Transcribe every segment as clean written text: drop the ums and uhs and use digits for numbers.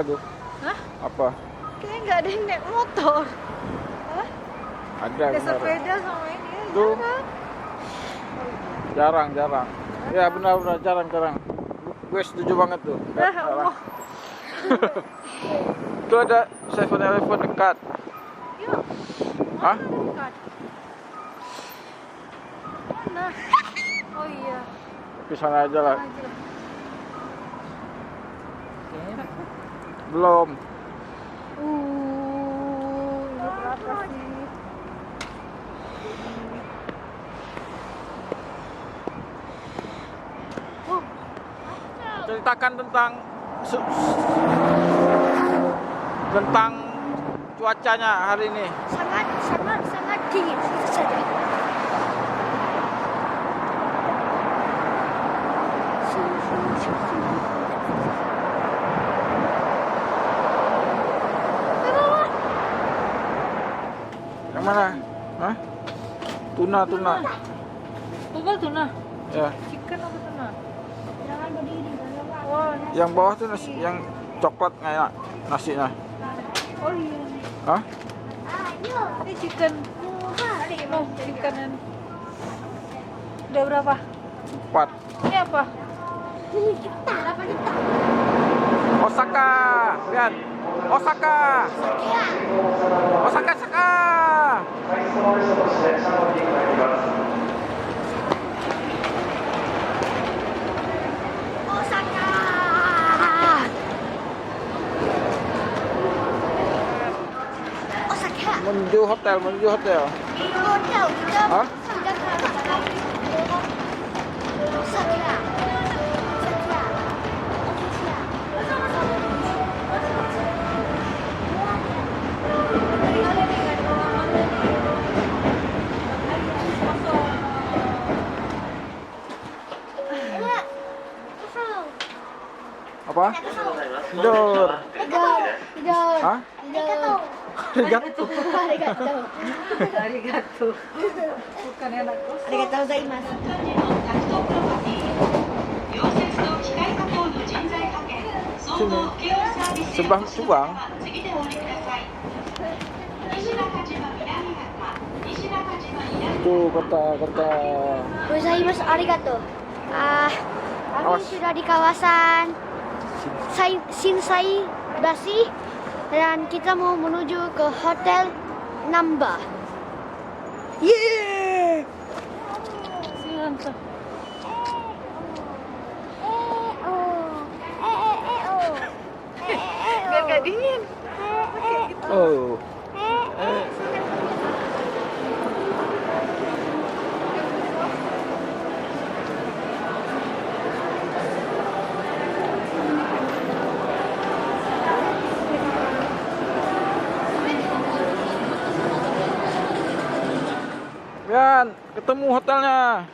tuh? Hah? Apa? Kayaknya nggak ada yang naik motor. Hah? Ada Ada benar. sepeda sama ini ya, Tuh. jarang. Jarang. Ya benar jarang. Gue setuju banget tuh. Allah. Itu ada 7-Eleven dekat. Yuk. Hah? Mana dekat? Mana? Oh iya. Ke sana aja lah. Aja. Belum. Ini berapa sih? Ceritakan tentang cuacanya hari ini. Sangat dingin itu saja. Yang mana? Hah? Tuna. Bubur tuna. Ya. Chicken apa tuna? Jangan berdiri. Wah, Yang bawah tuh nasi, yang coklat kayak nasinya. oh iya. Hah? Ayo. Ini chicken. Oh, chickenan. Udah berapa? 4. Ini apa? Ini kita. Berapa kita? Osaka. Lihat. Osaka. Ya. Osaka. Osaka. Osaka. Menuju hotel. Hotel kita. Hah? Sudah ke Osaka. Apa? Tidur. Tidur. Hah? Arigato. Arigato. Arigato. Bukan enak kos. Arigato gozaimasu. Sebelah Subang. Tuh kota. Gozaimasu arigato. Kami Awas. sudah di kawasan Shinsai Bashi dan kita mau menuju ke Hotel Namba. Yeay. Mantap. Biar gak dingin. Oh. Yan, ketemu hotelnya.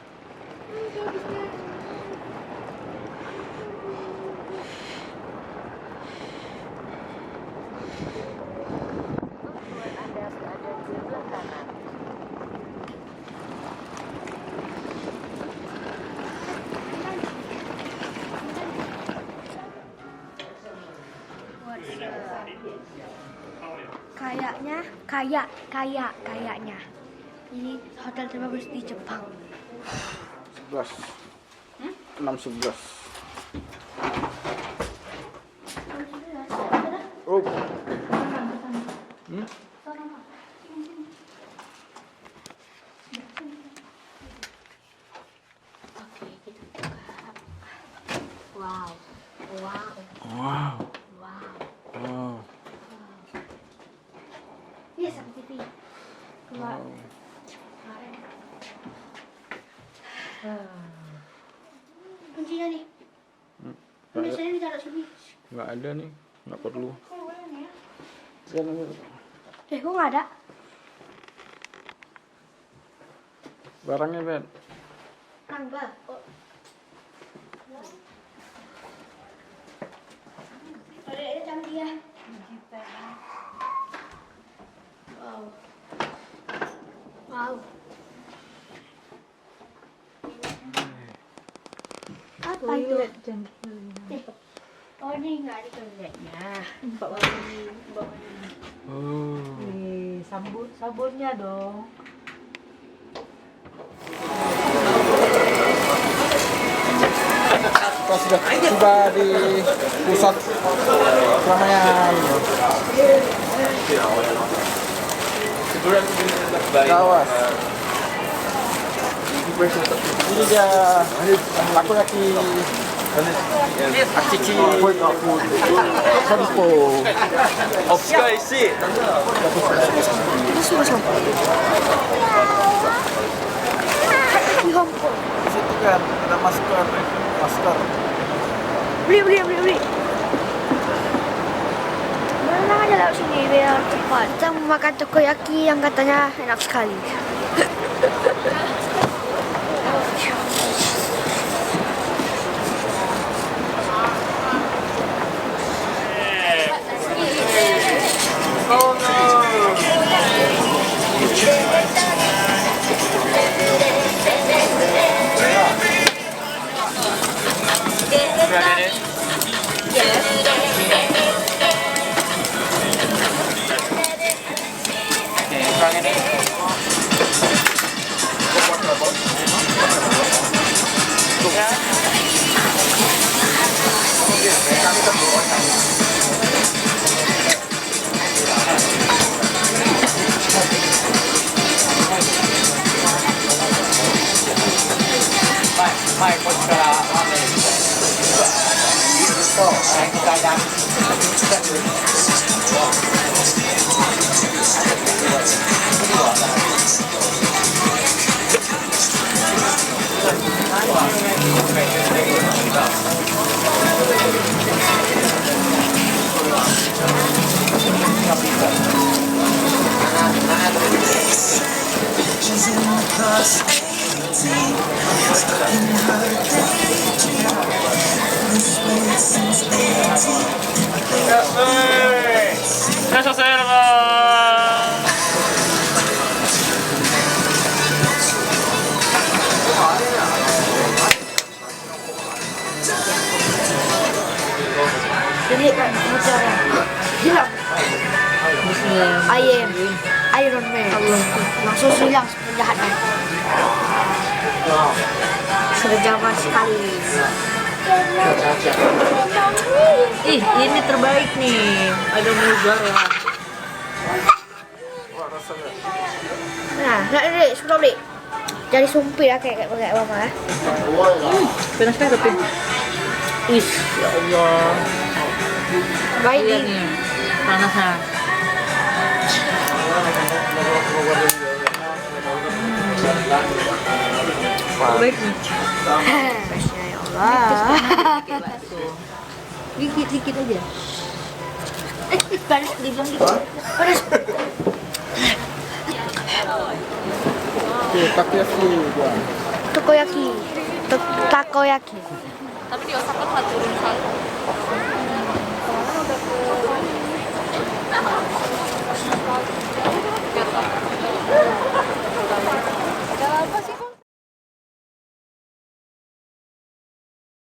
Kayaknya ini hotel terbagus di Jepang. 11. 6-11. Oh. Wow. Iya, sama TV. Keluar. Kuncinya nih. Biasanya ditaruh sini. Nggak ada nih, nggak perlu. Kok nggak ada? Barangnya Ben. Nambah. Oh. Ada jam dia. Wow. Apa itu? Oh ini nggak ada kerjanya. Mbak Wani. Oh. Nih, sabunnya dong. Kita sudah tiba di pusat keramaian. Kawas. Ini dia takoyaki. Akiki. Sodipo. Di Hong Kong. Di situ kan ada masker. Beli. Berenang aja lewat sini biar cepat. Kita mau makan takoyaki yang katanya enak sekali. Jadi bicara hilang. Iron Man. Langsung hilang penjahatnya. Serjaman sekali. Ih, ini terbaik nih. Ada Muzara. Nah, nak sudah beli. Jadi sumpit lah kayak mama. Panas kan tapi. Ih, ya Allah. Baik Lihat nih. nih. Panasnya. Baik nih. Masya Allah. Dikit aja. Panas dibilang gitu. Panas. Oke, takoyaki gua. Takoyaki. Takoyaki. Tapi di Osaka telah turun sekali.